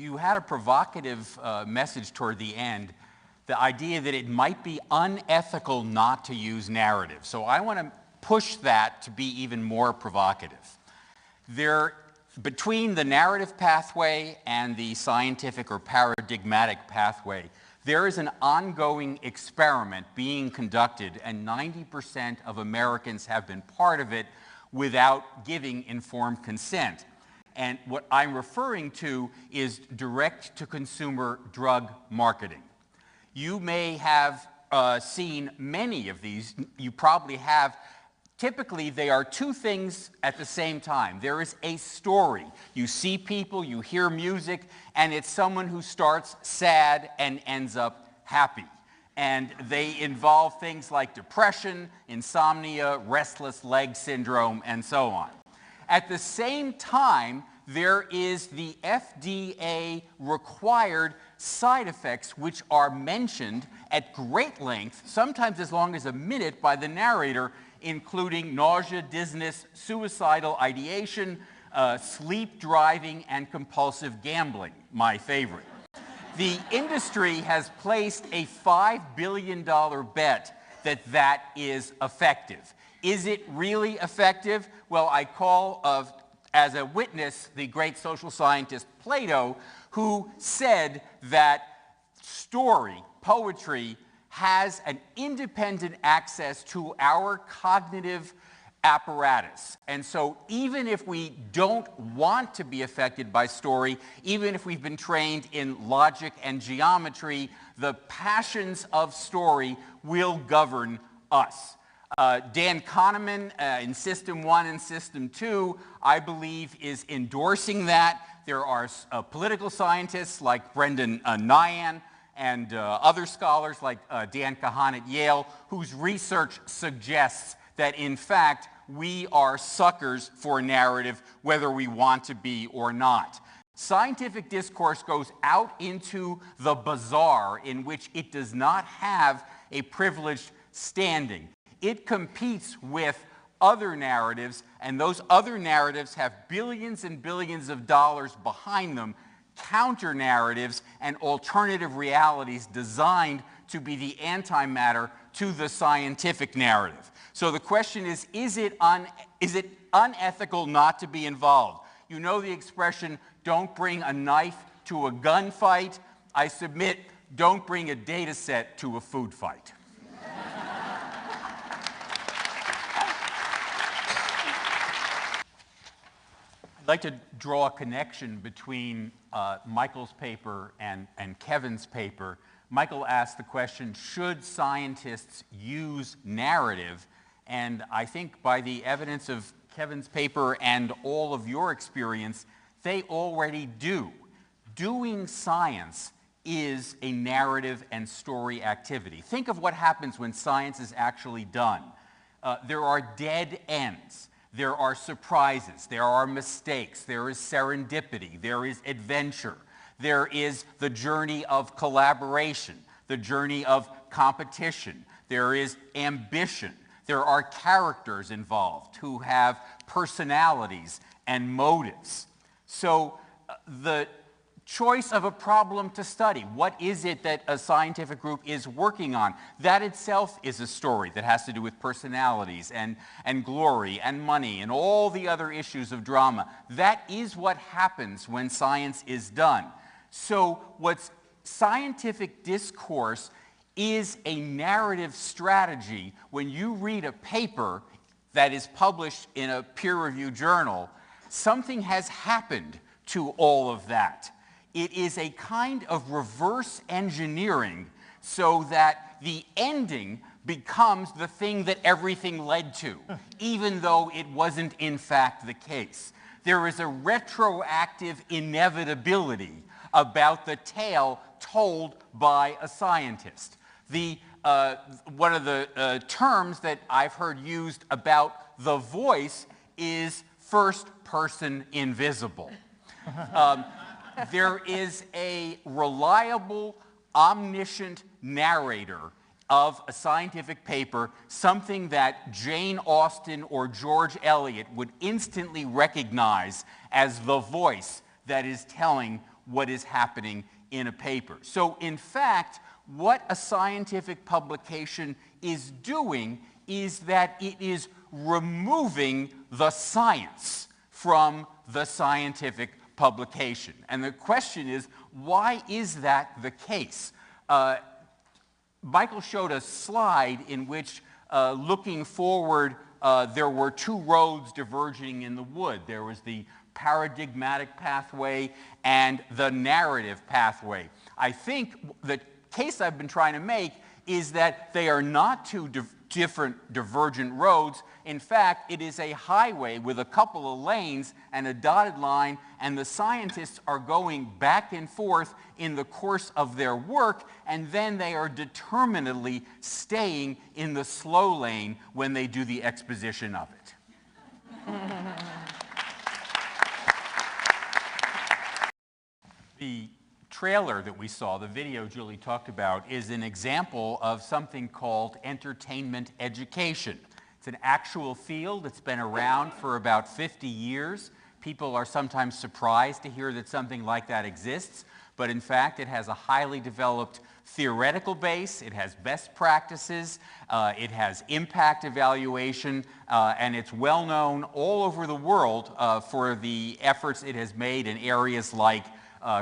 You had a provocative message toward the end, the idea that it might be unethical not to use narrative. So I want to push that to be even more provocative. Between the narrative pathway and the scientific or paradigmatic pathway, there is an ongoing experiment being conducted, and 90% of Americans have been part of it without giving informed consent. And what I'm referring to is direct-to-consumer drug marketing. You may have seen many of these. You probably have. Typically, they are two things at the same time. There is a story. You see people, you hear music, and it's someone who starts sad and ends up happy. And they involve things like depression, insomnia, restless leg syndrome, and so on. At the same time, there is the FDA-required side effects which are mentioned at great length, sometimes as long as a minute by the narrator, including nausea, dizziness, suicidal ideation, sleep driving, and compulsive gambling, my favorite. The industry has placed a $5 billion bet that that is effective. Is it really effective? Well, I call as a witness the great social scientist Plato, who said that story, poetry, has an independent access to our cognitive apparatus. And so even if we don't want to be affected by story, even if we've been trained in logic and geometry, the passions of story will govern us. Dan Kahneman in System 1 and System 2, I believe, is endorsing that. There are political scientists like Brendan Nyhan and other scholars like Dan Kahan at Yale, whose research suggests that, in fact, we are suckers for narrative, whether we want to be or not. Scientific discourse goes out into the bazaar in which it does not have a privileged standing. It competes with other narratives, and those other narratives have billions and billions of dollars behind them, counter-narratives and alternative realities designed to be the antimatter to the scientific narrative. So the question is it unethical not to be involved? You know the expression, don't bring a knife to a gunfight. I submit, don't bring a data set to a food fight. I'd like to draw a connection between Michael's paper and Kevin's paper. Michael asked the question, should scientists use narrative? And I think by the evidence of Kevin's paper and all of your experience, they already do. Doing science is a narrative and story activity. Think of what happens when science is actually done. There are dead ends. There are surprises, there are mistakes, there is serendipity, there is adventure, there is the journey of collaboration, the journey of competition, there is ambition, there are characters involved who have personalities and motives. So the choice of a problem to study, what is it that a scientific group is working on, that itself is a story that has to do with personalities and glory and money and all the other issues of drama. That is what happens when science is done. So what's scientific discourse is a narrative strategy. When you read a paper that is published in a peer-reviewed journal, something has happened to all of that. It is a kind of reverse engineering so that the ending becomes the thing that everything led to, even though it wasn't in fact the case. There is a retroactive inevitability about the tale told by a scientist. One of the terms that I've heard used about the voice is first-person invisible. There is a reliable, omniscient narrator of a scientific paper, something that Jane Austen or George Eliot would instantly recognize as the voice that is telling what is happening in a paper. So in fact, what a scientific publication is doing is that it is removing the science from the scientific publication. And the question is, why is that the case? Michael showed a slide in which, looking forward, there were two roads diverging in the wood. There was the paradigmatic pathway and the narrative pathway. I think the case I've been trying to make is that they are not two different divergent roads. In fact, it is a highway with a couple of lanes and a dotted line, and the scientists are going back and forth in the course of their work, and then they are determinedly staying in the slow lane when they do the exposition of it. The trailer that we saw, the video Julie talked about, is an example of something called entertainment education. It's an actual field. It's been around for about 50 years. People are sometimes surprised to hear that something like that exists, but in fact it has a highly developed theoretical base, it has best practices, it has impact evaluation, and it's well known all over the world for the efforts it has made in areas like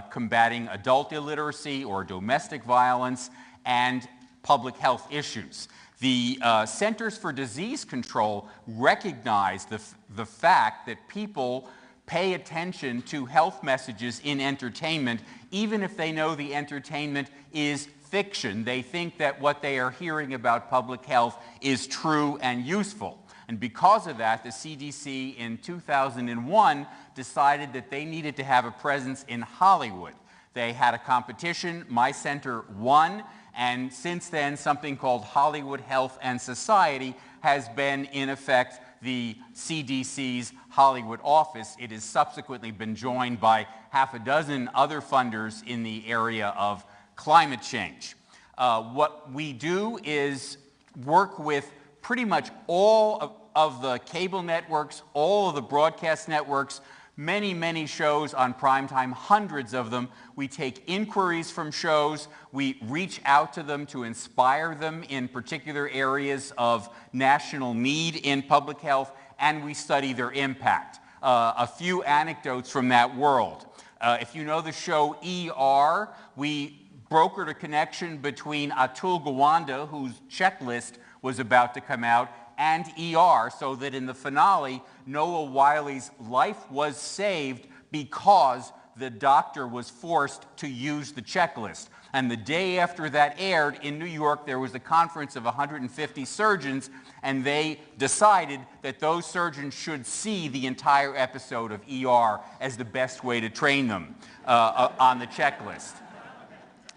combating adult illiteracy or domestic violence and public health issues. The Centers for Disease Control recognize the fact that people pay attention to health messages in entertainment, even if they know the entertainment is fiction. They think that what they are hearing about public health is true and useful. And because of that, the CDC in 2001 decided that they needed to have a presence in Hollywood. They had a competition, my center won, and since then something called Hollywood Health and Society has been in effect the CDC's Hollywood office. It has subsequently been joined by half a dozen other funders in the area of climate change. What we do is work with pretty much all of the cable networks, all of the broadcast networks, many shows on primetime, hundreds of them. We take inquiries from shows, we reach out to them to inspire them in particular areas of national need in public health, and we study their impact. A few anecdotes from that world. If you know the show ER, we brokered a connection between Atul Gawande, whose checklist was about to come out, and ER, so that in the finale, Noah Wiley's life was saved because the doctor was forced to use the checklist. And the day after that aired in New York, there was a conference of 150 surgeons, and they decided that those surgeons should see the entire episode of ER as the best way to train them on the checklist.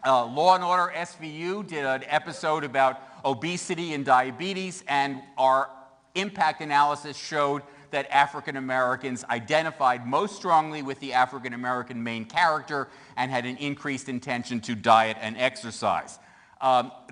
Law and Order SVU did an episode about obesity and diabetes, and our impact analysis showed that African Americans identified most strongly with the African American main character and had an increased intention to diet and exercise.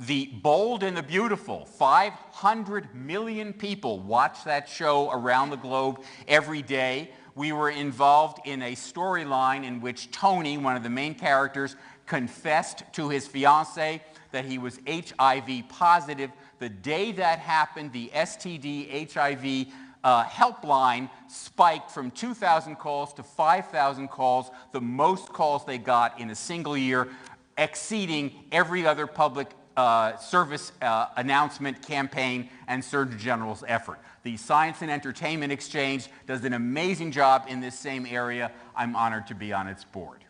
The Bold and the Beautiful, 500 million people watch that show around the globe every day. We were involved in a storyline in which Tony, one of the main characters, confessed to his fiancée that he was HIV positive. The day that happened, the STD HIV helpline spiked from 2,000 calls to 5,000 calls, the most calls they got in a single year, exceeding every other public service announcement, campaign, and Surgeon General's effort. The Science and Entertainment Exchange does an amazing job in this same area. I'm honored to be on its board.